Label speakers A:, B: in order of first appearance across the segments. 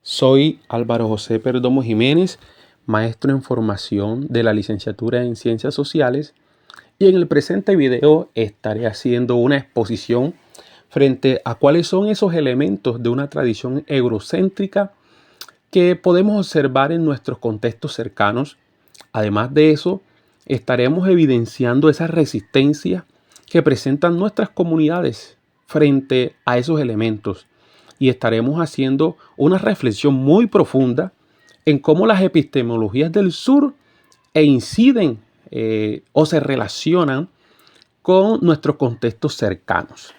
A: Soy Álvaro José Perdomo Jiménez, maestro en formación de la licenciatura en Ciencias Sociales, y en el presente video estaré haciendo una exposición frente a cuáles son esos elementos de una tradición eurocéntrica que podemos observar en nuestros contextos cercanos. Además de eso, estaremos evidenciando esa resistencia que presentan nuestras comunidades frente a esos elementos y estaremos haciendo una reflexión muy profunda en cómo las epistemologías del sur inciden o se relacionan con nuestros contextos cercanos.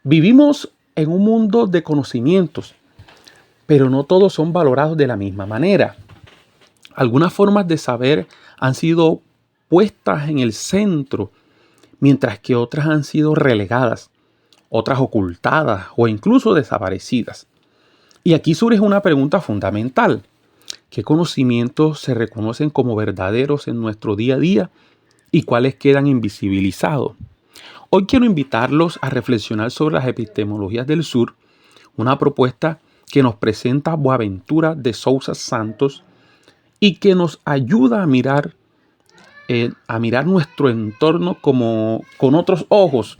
A: Vivimos en un mundo de conocimientos, pero no todos son valorados de la misma manera. Algunas formas de saber han sido puestas en el centro, mientras que otras han sido relegadas, otras ocultadas o incluso desaparecidas. Y aquí surge una pregunta fundamental. ¿Qué conocimientos se reconocen como verdaderos en nuestro día a día y cuáles quedan invisibilizados? Hoy quiero invitarlos a reflexionar sobre las epistemologías del sur, una propuesta que nos presenta Boaventura de Sousa Santos y que nos ayuda a mirar nuestro entorno con otros ojos.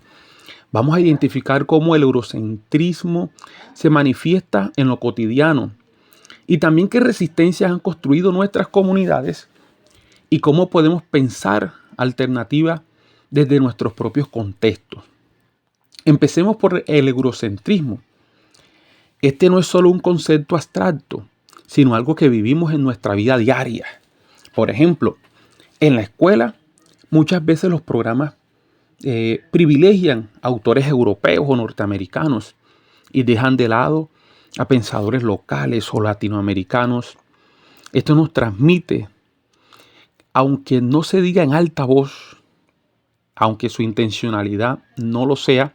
A: Vamos a identificar cómo el eurocentrismo se manifiesta en lo cotidiano y también qué resistencias han construido nuestras comunidades y cómo podemos pensar alternativas desde nuestros propios contextos. Empecemos por el eurocentrismo. Este no es solo un concepto abstracto, sino algo que vivimos en nuestra vida diaria. Por ejemplo, en la escuela muchas veces los programas privilegian a autores europeos o norteamericanos y dejan de lado a pensadores locales o latinoamericanos. Esto nos transmite, aunque no se diga en alta voz, aunque su intencionalidad no lo sea,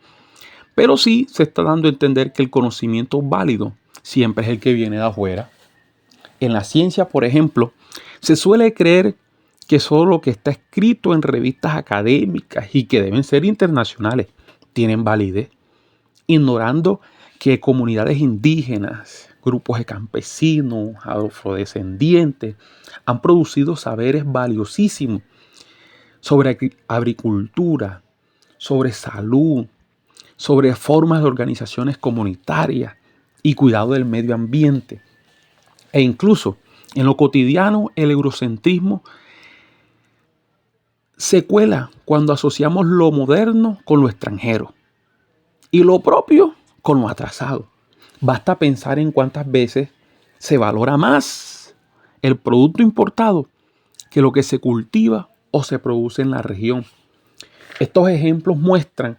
A: pero sí se está dando a entender que el conocimiento válido siempre es el que viene de afuera. En la ciencia, por ejemplo, se suele creer que solo lo que está escrito en revistas académicas y que deben ser internacionales tienen validez, ignorando que comunidades indígenas, grupos de campesinos, afrodescendientes han producido saberes valiosísimos sobre agricultura, sobre salud, sobre formas de organizaciones comunitarias y cuidado del medio ambiente. E incluso en lo cotidiano el eurocentrismo se cuela cuando asociamos lo moderno con lo extranjero y lo propio con lo atrasado. Basta pensar en cuántas veces se valora más el producto importado que lo que se cultiva o se produce en la región. Estos ejemplos muestran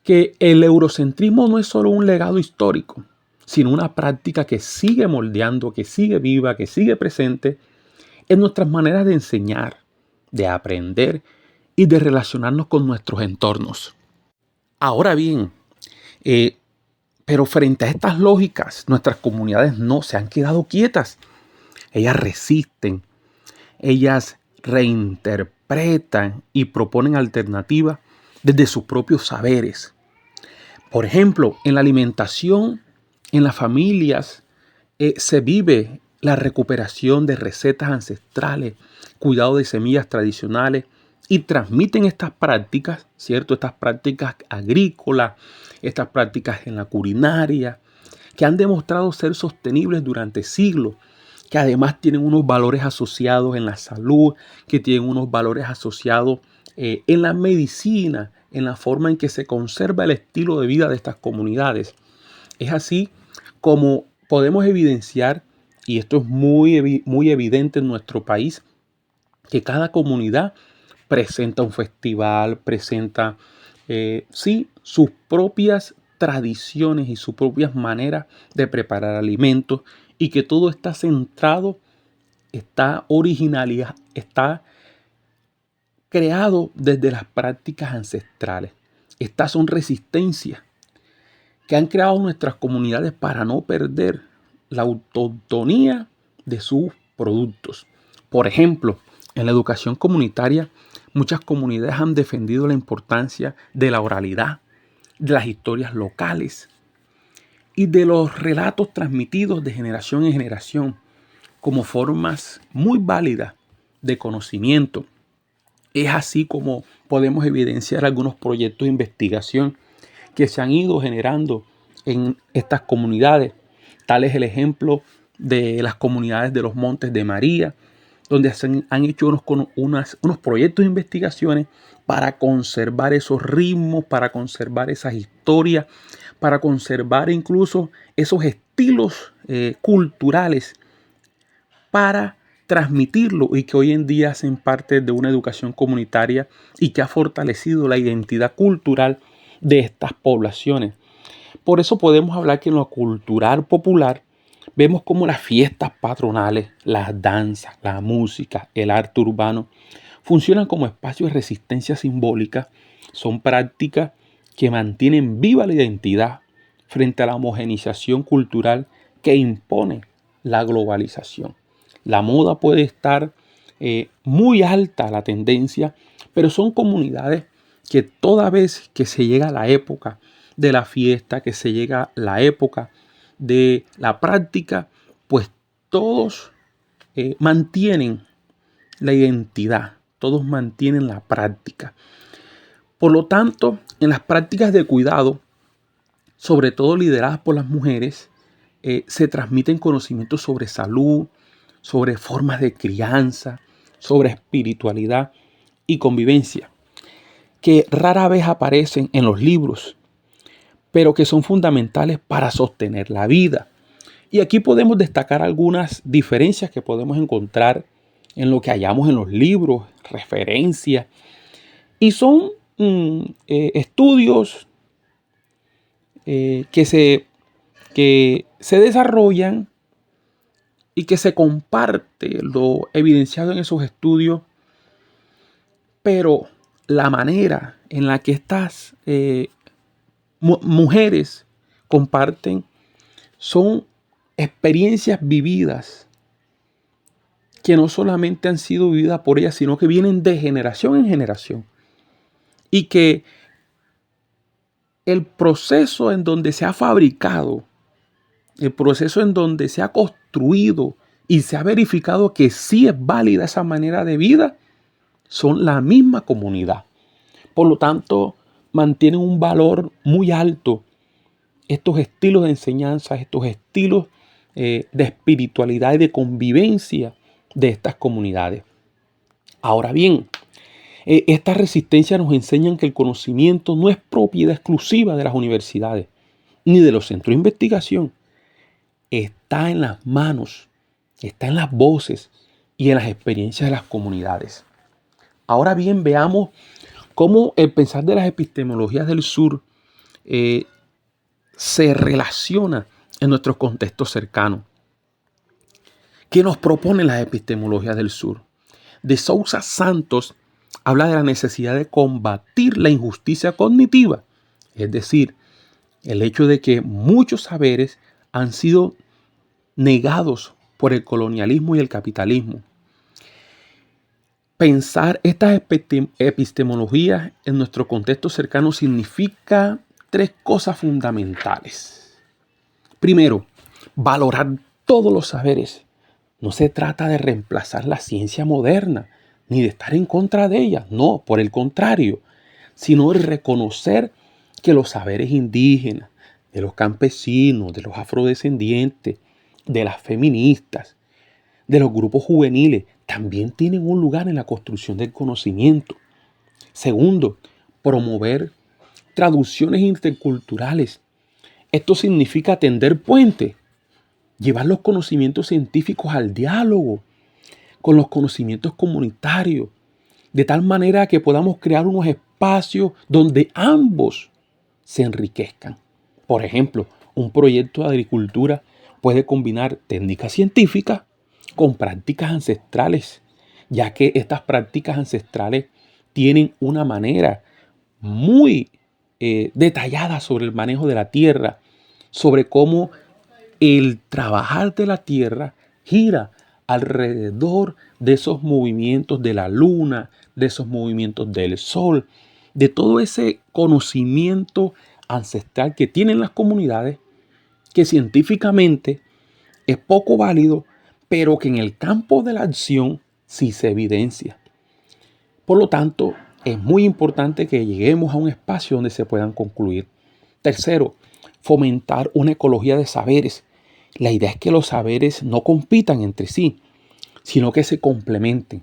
A: que el eurocentrismo no es solo un legado histórico, sino una práctica que sigue moldeando, que sigue viva, que sigue presente en nuestras maneras de enseñar, de aprender y de relacionarnos con nuestros entornos. Ahora bien, pero frente a estas lógicas, nuestras comunidades no se han quedado quietas. Ellas resisten, ellas reinterpretan y proponen alternativas desde sus propios saberes. Por ejemplo, en la alimentación, en las familias, se vive la recuperación de recetas ancestrales, cuidado de semillas tradicionales y transmiten estas prácticas, ¿cierto? Estas prácticas agrícolas, estas prácticas en la culinaria, que han demostrado ser sostenibles durante siglos, que además tienen unos valores asociados en la salud, que tienen unos valores asociados en la medicina, en la forma en que se conserva el estilo de vida de estas comunidades. Es así como podemos evidenciar, y esto es muy evidente en nuestro país, que cada comunidad presenta un festival, presenta sus propias tradiciones y sus propias maneras de preparar alimentos, y que todo está centrado, está creado desde las prácticas ancestrales. Estas son resistencias que han creado nuestras comunidades para no perder la autonomía de sus productos. Por ejemplo, en la educación comunitaria, muchas comunidades han defendido la importancia de la oralidad, de las historias locales y de los relatos transmitidos de generación en generación como formas muy válidas de conocimiento. Es así como podemos evidenciar algunos proyectos de investigación que se han ido generando en estas comunidades. Tal es el ejemplo de las comunidades de los Montes de María, donde se han hecho unos proyectos de investigaciones para conservar esos ritmos, para conservar esas historias, para conservar incluso esos estilos culturales, para transmitirlo y que hoy en día hacen parte de una educación comunitaria y que ha fortalecido la identidad cultural de estas poblaciones. Por eso podemos hablar que en lo cultural popular vemos como las fiestas patronales, las danzas, la música, el arte urbano funcionan como espacios de resistencia simbólica. Son prácticas que mantienen viva la identidad frente a la homogeneización cultural que impone la globalización. La moda puede estar muy alta, la tendencia, pero son comunidades que toda vez que se llega a la época de la fiesta, que se llega a la época de la práctica, pues todos mantienen la identidad, todos mantienen la práctica. Por lo tanto, en las prácticas de cuidado, sobre todo lideradas por las mujeres, se transmiten conocimientos sobre salud, sobre formas de crianza, sobre espiritualidad y convivencia, que rara vez aparecen en los libros, pero que son fundamentales para sostener la vida. Y aquí podemos destacar algunas diferencias que podemos encontrar en lo que hallamos en los libros, referencias, y son estudios que se desarrollan y que se comparte lo evidenciado en esos estudios, pero la manera en la que estas mujeres comparten son experiencias vividas que no solamente han sido vividas por ellas, sino que vienen de generación en generación. Y que el proceso en donde se ha fabricado, el proceso en donde se ha construido y se ha verificado que sí es válida esa manera de vida, son la misma comunidad. Por lo tanto, mantienen un valor muy alto estos estilos de enseñanza, estos estilos de espiritualidad y de convivencia de estas comunidades. Ahora bien, estas resistencias nos enseñan que el conocimiento no es propiedad exclusiva de las universidades ni de los centros de investigación. Está en las manos, está en las voces y en las experiencias de las comunidades. Ahora bien, veamos cómo el pensar de las epistemologías del sur se relaciona en nuestros contextos cercanos. ¿Qué nos proponen las epistemologías del sur? De Sousa Santos habla de la necesidad de combatir la injusticia cognitiva, es decir, el hecho de que muchos saberes han sido negados por el colonialismo y el capitalismo. Pensar estas epistemologías en nuestro contexto cercano significa tres cosas fundamentales. Primero, valorar todos los saberes. No se trata de reemplazar la ciencia moderna, ni de estar en contra de ella. No, por el contrario, sino de reconocer que los saberes indígenas, de los campesinos, de los afrodescendientes, de las feministas, de los grupos juveniles, también tienen un lugar en la construcción del conocimiento. Segundo, promover traducciones interculturales. Esto significa tender puentes, llevar los conocimientos científicos al diálogo con los conocimientos comunitarios, de tal manera que podamos crear unos espacios donde ambos se enriquezcan. Por ejemplo, un proyecto de agricultura puede combinar técnicas científicas con prácticas ancestrales, ya que estas prácticas ancestrales tienen una manera muy detallada sobre el manejo de la tierra, sobre cómo el trabajar de la tierra gira alrededor de esos movimientos de la luna, de esos movimientos del sol, de todo ese conocimiento ancestral que tienen las comunidades que científicamente es poco válido, pero que en el campo de la acción sí se evidencia. Por lo tanto, es muy importante que lleguemos a un espacio donde se puedan concluir. Tercero, fomentar una ecología de saberes. La idea es que los saberes no compitan entre sí, sino que se complementen.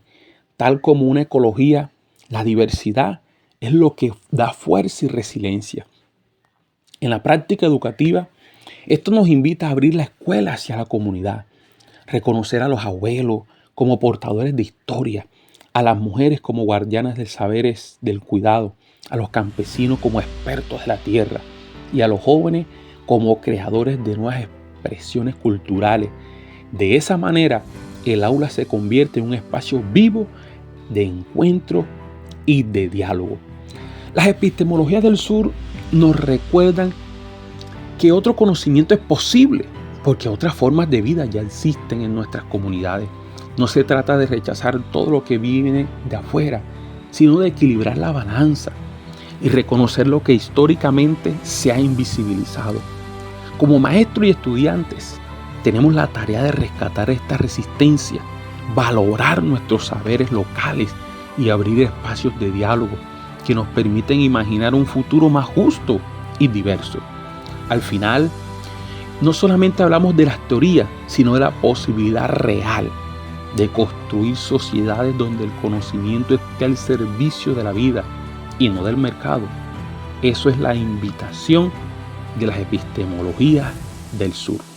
A: Tal como una ecología, la diversidad es lo que da fuerza y resiliencia. En la práctica educativa, esto nos invita a abrir la escuela hacia la comunidad, reconocer a los abuelos como portadores de historia, a las mujeres como guardianas de saberes del cuidado, a los campesinos como expertos de la tierra y a los jóvenes como creadores de nuevas expresiones culturales. De esa manera, el aula se convierte en un espacio vivo de encuentro y de diálogo. Las epistemologías del sur nos recuerdan que otro conocimiento es posible, porque otras formas de vida ya existen en nuestras comunidades. No se trata de rechazar todo lo que viene de afuera, sino de equilibrar la balanza y reconocer lo que históricamente se ha invisibilizado. Como maestros y estudiantes, tenemos la tarea de rescatar esta resistencia, valorar nuestros saberes locales y abrir espacios de diálogo que nos permiten imaginar un futuro más justo y diverso. Al final, no solamente hablamos de las teorías, sino de la posibilidad real de construir sociedades donde el conocimiento esté al servicio de la vida y no del mercado. Eso es la invitación de las epistemologías del sur.